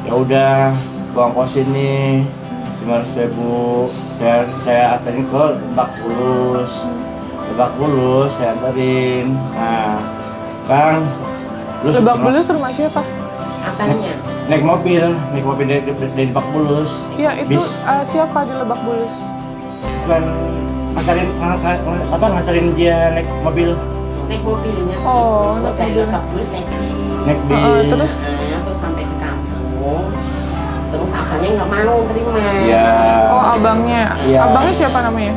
Speaker 4: ya udah gua ongkosin nih 500.000, saya anterin ke Lebak Bulus saya anterin. Nah Kang terus
Speaker 1: Lebak Bulus rumah siapa?
Speaker 6: Apanya?
Speaker 4: naik mobil dari Lebak Bulus.
Speaker 1: Iya itu
Speaker 4: Bis.
Speaker 1: siapa di Lebak Bulus?
Speaker 4: Bukan nganterin dia naik mobil.
Speaker 6: Naik mobilnya.
Speaker 1: Oh, naik
Speaker 6: dari
Speaker 1: mobil.
Speaker 6: Lebak Bulus naik
Speaker 4: Naik bis.
Speaker 1: Terus
Speaker 6: terus sampai ke kampung. Terus abangnya nggak mau terima.
Speaker 4: Iya.
Speaker 1: oh abangnya,
Speaker 4: Iya.
Speaker 1: abangnya siapa namanya?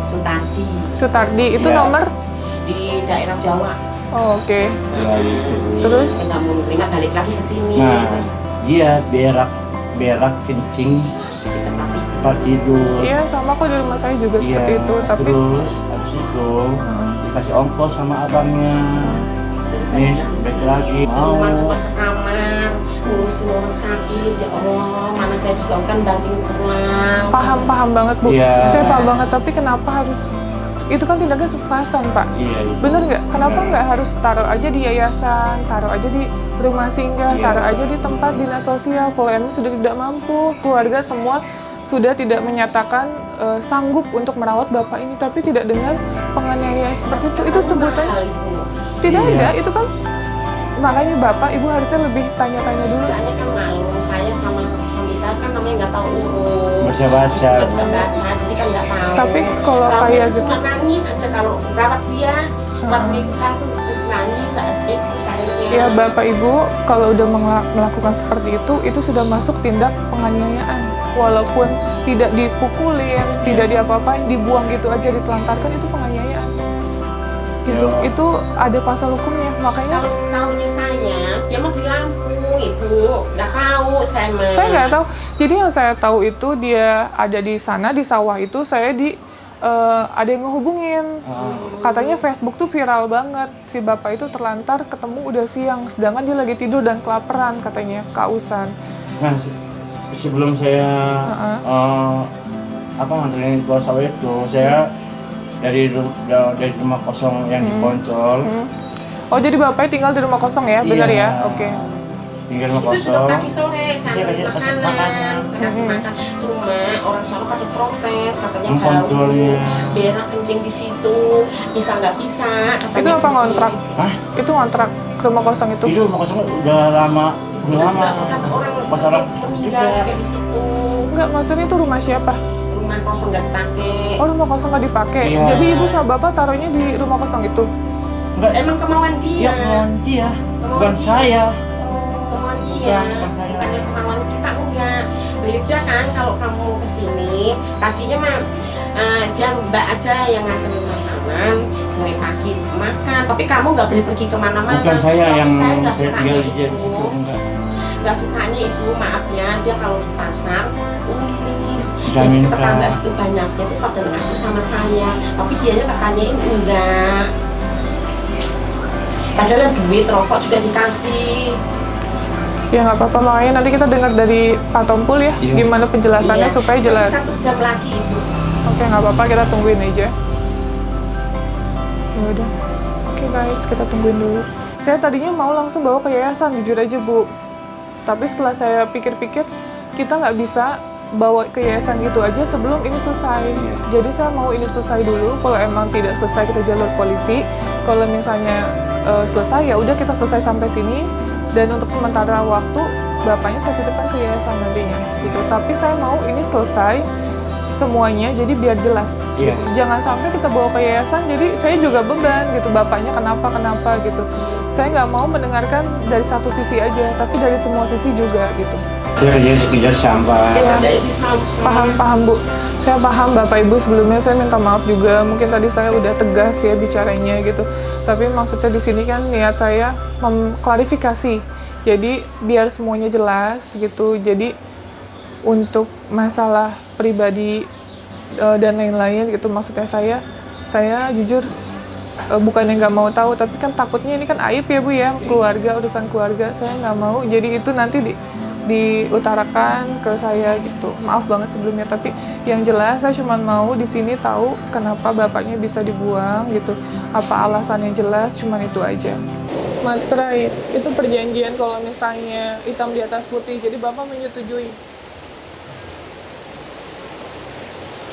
Speaker 6: Sutardi
Speaker 1: Sutardi. Itu
Speaker 4: Iya.
Speaker 1: nomor?
Speaker 6: di daerah Jawa.
Speaker 1: Oh, oke.
Speaker 4: Iya, gitu.
Speaker 1: Terus?
Speaker 6: Saya nggak mau terima, balik lagi ke sini.
Speaker 4: Nah, dia berak kencing tempat tidur.
Speaker 1: Iya sama kok di rumah saya juga seperti itu. Tapi
Speaker 4: Terus habis itu dikasih ongkos sama abangnya. Nih, balik lagi. Mau.
Speaker 6: Cuma sekamar, ngurusin orang sakit, ya Allah, mana saya juga kan banting tulang.
Speaker 1: paham banget Bu.
Speaker 4: Iya.
Speaker 1: Saya paham banget. Tapi kenapa harus? Itu kan tindakan kekerasan Pak.
Speaker 4: Iya, itu.
Speaker 1: Bener nggak? Kenapa
Speaker 4: Bener.
Speaker 1: nggak harus taruh aja di yayasan, taruh aja di rumah singgah,
Speaker 4: Iya.
Speaker 1: taruh aja di tempat dinas sosial. Kalau emang sudah tidak mampu, keluarga semua sudah tidak menyatakan sanggup untuk merawat bapak ini, tapi tidak dengan penganiayaan seperti itu sebutannya
Speaker 6: Hal itu.
Speaker 1: tidak
Speaker 4: Iya.
Speaker 1: ada. Itu kan makanya bapak ibu harusnya lebih tanya-tanya dulu.
Speaker 6: Soalnya kan malu, saya sama suami saya kan namanya nggak tahu urut.
Speaker 4: Baca-baca.
Speaker 6: Nggak bisa baca, jadi kan nggak tahu.
Speaker 1: Tapi kalau
Speaker 6: Tahu
Speaker 1: kayak
Speaker 6: cuma
Speaker 1: gitu,
Speaker 6: nangis aja kalau rawat dia, waktu satu nangis aja itu saya.
Speaker 1: ya bapak ibu kalau udah melakukan seperti itu sudah masuk tindak penganiayaan. Walaupun tidak dipukulin, tidak diapa-apain, dibuang gitu aja, ditelantarkan, itu penganiayaan. Gitu,
Speaker 4: Ya.
Speaker 1: itu ada pasal hukumnya. Makanya
Speaker 6: Tahunya saya, dia masih di Lampung itu, nggak tahu saya mah.
Speaker 1: saya nggak tahu. Jadi yang saya tahu itu dia ada di sana di sawah itu, saya ada yang ngehubungin. Katanya Facebook tuh viral banget. Si bapak itu terlantar, ketemu udah siang, sedangkan dia lagi tidur dan kelaparan katanya, kausan.
Speaker 4: Nah, sebelum saya nganterin keluar sawah itu, saya dari rumah kosong yang di Poncol.
Speaker 1: Oh jadi bapaknya tinggal di rumah kosong ya, benar
Speaker 4: Iya.
Speaker 1: ya? Oke.
Speaker 4: Tinggal rumah
Speaker 6: Itu juga
Speaker 4: kosong.
Speaker 6: pagi sore saya
Speaker 4: Saya
Speaker 6: kasih
Speaker 4: kasih
Speaker 6: makanan,
Speaker 4: makanan.
Speaker 6: saya kasih makan. Cuma orang sana pada protes, katanya
Speaker 4: Mengkontrolnya.
Speaker 6: berak kencing di situ, bisa nggak bisa. Katanya
Speaker 1: Itu apa
Speaker 6: gitu.
Speaker 1: ngontrak?
Speaker 4: Hah?
Speaker 1: Itu ngontrak rumah kosong itu?
Speaker 4: Itu rumah kosong udah lama.
Speaker 6: Itu juga bekas orang
Speaker 4: Pas orang
Speaker 6: meninggal juga di situ.
Speaker 1: Enggak, maksudnya itu rumah siapa?
Speaker 6: Rumah kosong nggak dipakai.
Speaker 1: Oh rumah kosong nggak dipakai.
Speaker 4: Iya.
Speaker 1: Jadi ibu sama bapak taruhnya di rumah kosong itu?
Speaker 4: Enggak,
Speaker 6: Emang kemauan
Speaker 4: iya
Speaker 6: dia.
Speaker 4: kemauan dia,
Speaker 6: Kemauan
Speaker 4: bukan
Speaker 6: dia.
Speaker 4: saya.
Speaker 6: Kemauan dia,
Speaker 4: Iya, bukan saya.
Speaker 6: bukannya kemauan kita enggak. Beda kan kalau kamu kesini, tadinya mah dia mbak aja yang nganterin makanan, sore pagi makan, tapi kamu nggak boleh pergi kemana-mana.
Speaker 7: Bukan saya
Speaker 6: Tapi
Speaker 7: yang
Speaker 6: saya nggak
Speaker 7: saya
Speaker 6: sukanya
Speaker 7: tinggal di
Speaker 6: itu.
Speaker 7: situ, enggak.
Speaker 6: Nggak sukanya ibu, maaf ya, dia kalau di pasar
Speaker 7: Sudah
Speaker 6: jadi
Speaker 7: minta.
Speaker 6: tetangga segitu banyaknya itu pada ngaku sama saya, tapi dianya tanyain enggak. Padahal duit rokok juga dikasih.
Speaker 1: Ya nggak apa-apa, makanya nanti kita dengar dari Pak Tompul ya,
Speaker 7: Iya.
Speaker 1: gimana penjelasannya
Speaker 6: Iya,
Speaker 1: supaya
Speaker 6: masih
Speaker 1: jelas.
Speaker 6: 1 jam lagi ibu.
Speaker 1: Oke, nggak apa-apa, kita tungguin aja. Ya udah. Oke guys, kita tungguin dulu. Saya tadinya mau langsung bawa ke yayasan, jujur aja Bu. Tapi setelah saya pikir-pikir, kita nggak bisa bawa ke yayasan gitu aja sebelum ini selesai. Jadi saya mau ini selesai dulu. Kalau emang tidak selesai, kita jalur polisi. Kalau misalnya selesai, ya udah kita selesai sampai sini. Dan untuk sementara waktu, bapaknya saya titipkan ke yayasan nantinya gitu. Tapi saya mau ini selesai semuanya, jadi biar jelas.
Speaker 7: Iya.
Speaker 1: Gitu. Jangan sampai kita bawa ke yayasan, jadi saya juga beban gitu. Bapaknya kenapa gitu. Saya nggak mau mendengarkan dari satu sisi aja, tapi dari semua sisi juga gitu.
Speaker 7: Dia kerja sekejap sampah.
Speaker 1: Iya.
Speaker 6: Jadi di sampah.
Speaker 1: Paham Bu. Saya paham Bapak Ibu, sebelumnya saya minta maaf juga. Mungkin tadi saya udah tegas ya bicaranya gitu. Tapi maksudnya di sini kan niat saya mengklarifikasi. Jadi biar semuanya jelas gitu. Jadi untuk masalah pribadi dan lain-lain gitu, maksudnya saya jujur bukannya nggak mau tahu, tapi kan takutnya ini kan aib ya Bu ya, keluarga, urusan keluarga. Saya nggak mau jadi itu nanti diutarakan ke saya gitu. Maaf banget sebelumnya, tapi yang jelas saya cuma mau di sini tahu kenapa bapaknya bisa dibuang gitu. Apa alasannya jelas, cuman itu aja. Materai, itu perjanjian kalau misalnya hitam di atas putih, jadi Bapak menyetujui.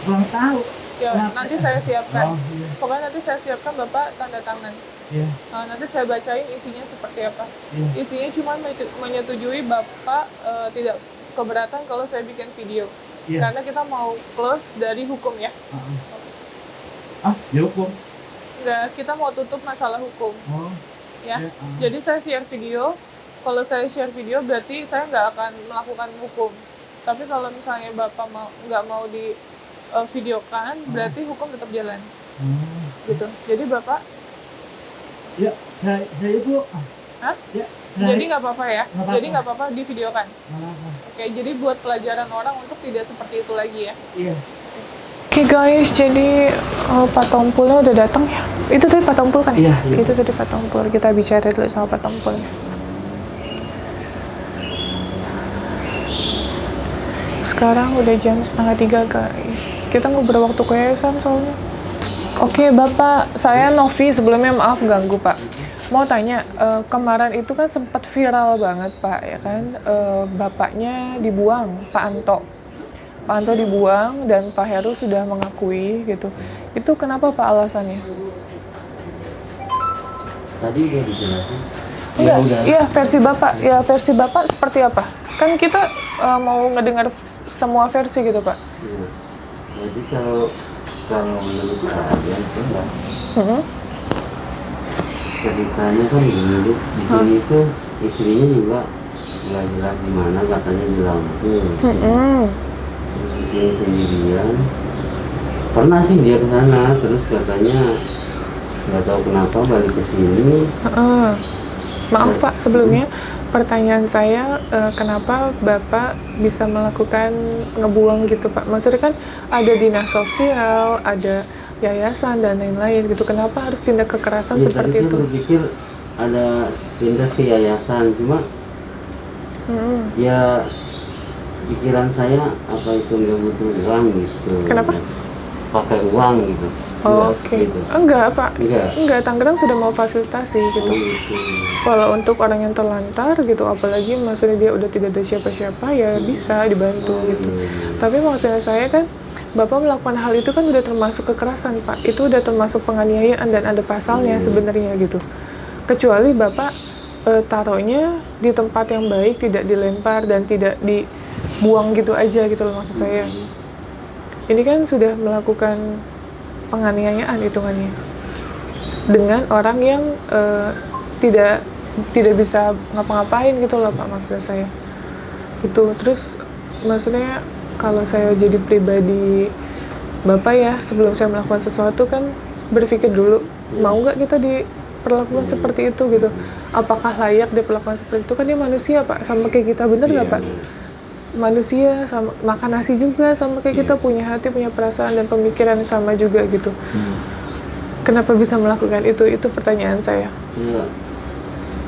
Speaker 7: Belum tahu.
Speaker 1: Ya,
Speaker 7: Kenapa?
Speaker 1: nanti saya siapkan.
Speaker 7: Oh, iya.
Speaker 1: Pokoknya nanti saya siapkan Bapak tanda tangan.
Speaker 7: Iya.
Speaker 1: Nanti saya bacain isinya seperti apa.
Speaker 7: Iya.
Speaker 1: Isinya cuma menyetujui Bapak tidak keberatan kalau saya bikin video.
Speaker 7: Iya.
Speaker 1: Karena kita mau close dari hukum ya.
Speaker 7: Dihukum.
Speaker 1: Enggak, kita mau tutup masalah hukum.
Speaker 7: Oh.
Speaker 1: Ya.
Speaker 7: Iya.
Speaker 1: Jadi saya share video. Kalau saya share video berarti saya nggak akan melakukan hukum. Tapi kalau misalnya Bapak nggak mau di videokan, berarti hukum tetap jalan. Gitu. Jadi Bapak,
Speaker 7: Ya, saya itu.
Speaker 1: Hah?
Speaker 7: Ya.
Speaker 1: jadi nggak apa-apa ya?
Speaker 7: Nggak apa-apa.
Speaker 1: Jadi nggak apa-apa di videokan. Oke, jadi buat pelajaran orang untuk tidak seperti itu lagi ya.
Speaker 7: Iya.
Speaker 1: Oke guys, jadi Pak Tompulnya udah datang ya. Itu tadi Pak Tompul kan?
Speaker 7: Iya, iya.
Speaker 1: Itu tadi Pak Tompul. Kita bicara dulu sama Pak Tompul. Sekarang udah jam 2:30 guys. Kita ngobrol waktu ke yayasan soalnya. Oke Bapak, saya Novi. Sebelumnya maaf ganggu Pak. Mau tanya, kemarin itu kan sempat viral banget Pak, ya kan? Bapaknya dibuang, Pak Anto. Pak Anto dibuang dan Pak Heru sudah mengakui gitu. Itu kenapa Pak alasannya?
Speaker 8: Tadi udah dijelasin.
Speaker 1: Enggak, iya versi Bapak. Ya versi Bapak seperti apa? Kan kita mau ngedengar semua versi gitu Pak.
Speaker 8: Iya. Jadi kalau menurut kalian itu enggak. Ceritanya kan gini, di sini itu istrinya juga nggak jelas di mana, katanya di Lampung. Dia sendirian. Pernah sih dia ke sana, terus katanya nggak tahu kenapa balik ke sini.
Speaker 1: Maaf Pak, sebelumnya pertanyaan saya kenapa Bapak bisa melakukan ngebuang gitu Pak? Maksudnya kan ada dinas sosial, ada yayasan dan lain-lain gitu. Kenapa harus tindak kekerasan
Speaker 8: Ya,
Speaker 1: seperti
Speaker 8: tadi
Speaker 1: itu?
Speaker 8: saya berpikir ada pindah ke yayasan, cuma ya pikiran saya apa itu nggak butuh uang gitu.
Speaker 1: Kenapa?
Speaker 8: Pakai uang gitu.
Speaker 1: Oke.
Speaker 8: Gitu.
Speaker 1: Enggak Pak.
Speaker 8: Enggak.
Speaker 1: Tangerang sudah mau fasilitasi gitu.
Speaker 8: Oh, gitu.
Speaker 1: Kalau untuk orang yang terlantar gitu, apalagi maksudnya dia udah tidak ada siapa-siapa, ya bisa dibantu gitu. Tapi maksudnya saya kan, Bapak melakukan hal itu kan udah termasuk kekerasan Pak. Itu udah termasuk penganiayaan dan ada pasalnya sebenarnya gitu. Kecuali Bapak taruhnya di tempat yang baik, tidak dilempar dan tidak dibuang gitu aja gitu loh maksud saya. Ini kan sudah melakukan penganiayaan hitungannya dengan orang yang tidak bisa ngapa-ngapain gitu loh Pak maksud saya. Itu terus maksudnya kalau saya jadi pribadi Bapak ya, sebelum saya melakukan sesuatu kan berpikir dulu mau nggak kita diperlakukan seperti itu gitu? Apakah layak diperlakukan seperti itu? Kan dia manusia Pak, sama kayak kita, bener nggak Pak? Manusia, sama makan nasi juga, sama kayak kita, punya hati, punya perasaan dan pemikiran yang sama juga gitu. Kenapa bisa melakukan itu? Itu pertanyaan saya.
Speaker 8: Iya.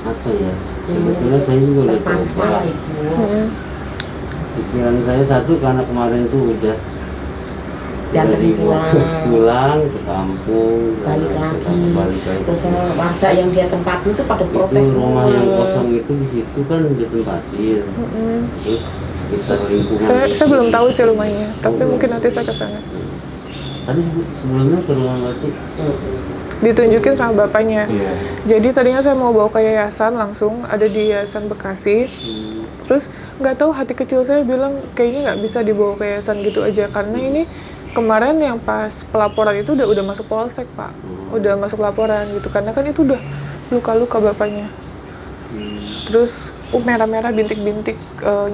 Speaker 8: Apa ya? Sebetulnya saya juga udah coba. Pikiran saya satu karena kemarin tuh udah
Speaker 6: Dianterin
Speaker 8: pulang ke kampung,
Speaker 6: balik lagi.
Speaker 8: balik lagi.
Speaker 6: Terus warga yang dia tempatin itu pada protes
Speaker 8: Itu rumah
Speaker 6: semua.
Speaker 8: yang kosong itu di situ kan ditempatin. Terus sekitar lingkungan.
Speaker 1: Saya belum tahu sih rumahnya, tapi mungkin nanti saya ke sana.
Speaker 8: Tadi sebelumnya ke rumah Batik.
Speaker 1: Ditunjukin sama bapaknya.
Speaker 4: Iya.
Speaker 1: Jadi tadinya saya mau bawa ke yayasan langsung, ada di Yayasan Bekasi. Terus nggak tahu hati kecil saya bilang kayaknya nggak bisa dibawa ke yayasan gitu aja, karena ini kemarin yang pas pelaporan itu udah masuk polsek Pak, udah masuk laporan gitu, karena kan itu udah luka-luka bapaknya. Terus merah-merah bintik-bintik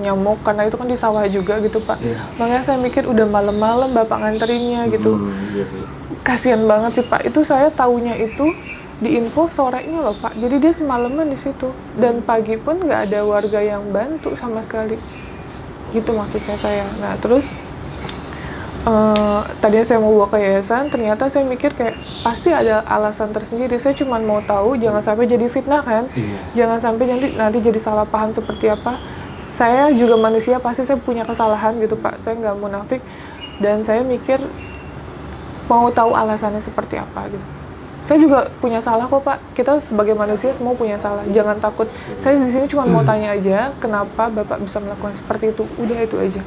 Speaker 1: nyamuk, karena itu kan di sawah juga gitu Pak. Makanya saya mikir udah malam-malam bapak nganterinnya gitu. Kasian banget sih Pak, itu saya taunya itu di info sorenya loh Pak, jadi dia semalaman di situ, dan pagi pun nggak ada warga yang bantu sama sekali, gitu maksudnya saya. Nah terus tadinya saya mau bawa ke yayasan, ternyata saya mikir kayak pasti ada alasan tersendiri. Saya cuma mau tahu jangan sampai jadi fitnah kan, jangan sampai nanti jadi salah paham seperti apa. Saya juga manusia, pasti saya punya kesalahan gitu Pak, saya nggak munafik, dan saya mikir mau tahu alasannya seperti apa gitu. Saya juga punya salah kok Pak, kita sebagai manusia semua punya salah, jangan takut. Saya di sini cuma mau tanya aja kenapa Bapak bisa melakukan seperti itu, udah itu aja.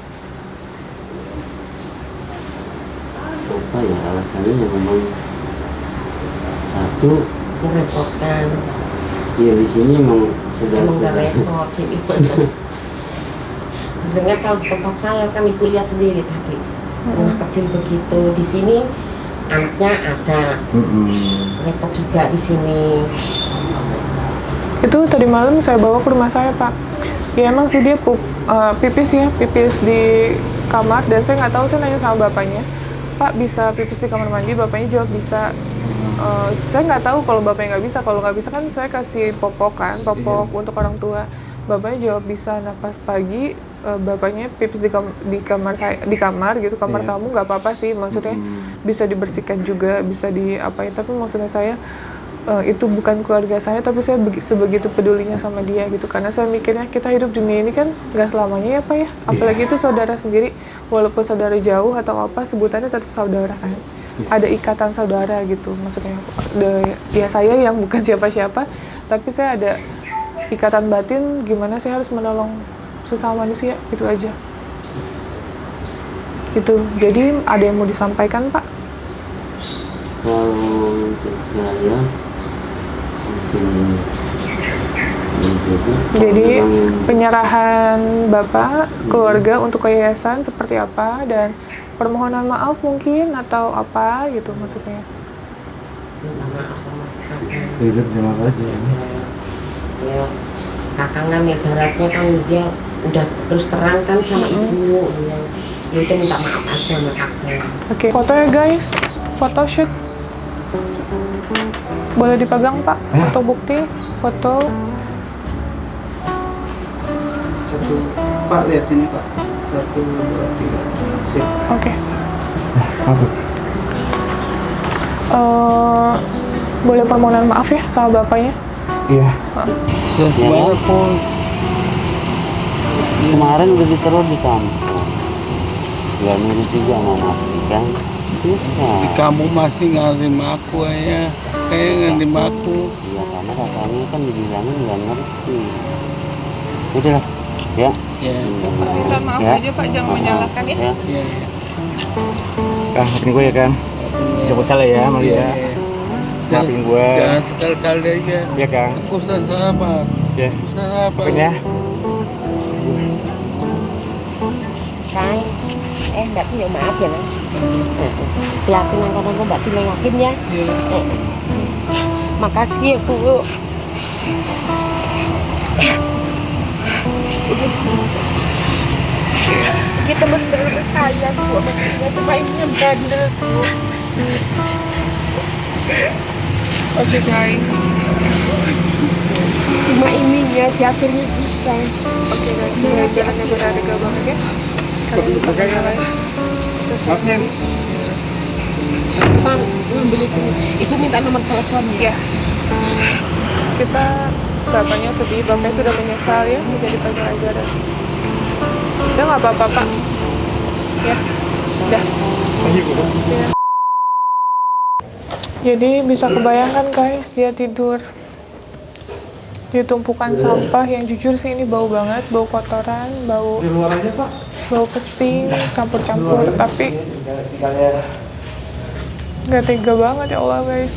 Speaker 8: Apa ya alasannya yang memang satu
Speaker 6: Merepotkan.
Speaker 8: ya di sini emang
Speaker 6: Emang udah
Speaker 8: sudah
Speaker 6: repot sih ibu. Dengar kalau di tempat saya kan ibu lihat sendiri tadi, rumah kecil begitu. Di sini anaknya ada, repot juga di sini.
Speaker 1: Itu tadi malam saya bawa ke rumah saya Pak. Ya emang sih dia pipis di kamar, dan saya nggak tahu, saya nanya sama bapaknya, Pak bisa pipis di kamar mandi? Bapaknya jawab bisa. Saya nggak tahu kalau bapaknya nggak bisa. Kalau nggak bisa kan saya kasih popok untuk orang tua. Bapaknya jawab bisa. Nah pas pagi bapaknya pipis di kamar saya, di kamar gitu, kamar tamu, nggak apa-apa sih, maksudnya bisa dibersihkan juga, bisa diapain, tapi maksudnya saya itu bukan keluarga saya, tapi saya sebegitu pedulinya sama dia gitu, karena saya mikirnya kita hidup di dunia ini kan nggak selamanya ya Pak ya, apalagi itu saudara sendiri, walaupun saudara jauh atau apa, sebutannya tetap saudara kan, ada ikatan saudara gitu, maksudnya ya saya yang bukan siapa-siapa, tapi saya ada ikatan batin, gimana saya harus menolong sesama manusia, gitu aja gitu. Jadi ada yang mau disampaikan Pak?
Speaker 8: kalau untuk saya mungkin
Speaker 1: Jadi penyerahan Bapak, keluarga untuk yayasan seperti apa, dan permohonan maaf mungkin atau apa gitu maksudnya.
Speaker 4: Hidup terima kasih.
Speaker 6: Ya, kakak kan ibaratnya kan dia udah terus terang kan sama ibu, ya itu minta maaf aja sama kakak.
Speaker 1: Oke, foto ya guys, foto shoot. Boleh dipegang Pak, foto bukti, foto.
Speaker 3: Satu, Pak lihat sini Pak. 1, 2, 3. Sip.
Speaker 1: Oke. Boleh permohonan maaf ya sama bapaknya?
Speaker 4: Iya.
Speaker 2: Sebenarnya pun
Speaker 8: kemarin udah ditaruh di kampung, ya mirip juga memastikan
Speaker 2: di
Speaker 8: susah.
Speaker 2: kampung masih nggak terima aku ya, kayak nggak terima aku.
Speaker 8: Ya karena kakaknya kan dibilangin nggak ngerti. Udahlah, ya.
Speaker 2: Ya,
Speaker 1: Permintaan maaf
Speaker 8: Ya.
Speaker 1: aja Pak, jangan menyalahkan ya.
Speaker 2: ya, ya.
Speaker 4: Kang, maafin gue ya Kang. Coba salah ya, Maria.
Speaker 2: Ya, ya.
Speaker 4: Maafin gue.
Speaker 2: Jangan sekali-kali aja.
Speaker 4: Ya Kang.
Speaker 2: Aku sabar.
Speaker 4: Ya.
Speaker 2: Aku sabar.
Speaker 4: Maafin ya.
Speaker 6: Kang, Mbak Tino maaf ya Nak. Hati-hati nang Mbak Tino yakin ya. Makasih ya Bu. Kita benar-benar sayang Bu, cuma ini yang bandel Bu.
Speaker 1: Oke guys.
Speaker 6: Cuma ini ya diaturnya susah.
Speaker 1: Oke guys, lihat jalannya berharga banget ya. Kalian bisa menilai. Terus
Speaker 6: Kan beli ibu minta nomor telepon
Speaker 1: ya, kita bapaknya sedih, bapaknya sudah menyesal ya menjadi pelajaran. Udah nggak apa-apa pak, ya, udah. Ya. Jadi bisa kebayangkan guys, dia tidur di tumpukan sampah yang jujur sih ini bau banget, bau kotoran, bau
Speaker 3: Di luar aja Pak.
Speaker 1: bau pesing, campur-campur, tapi nggak tega banget ya Allah guys.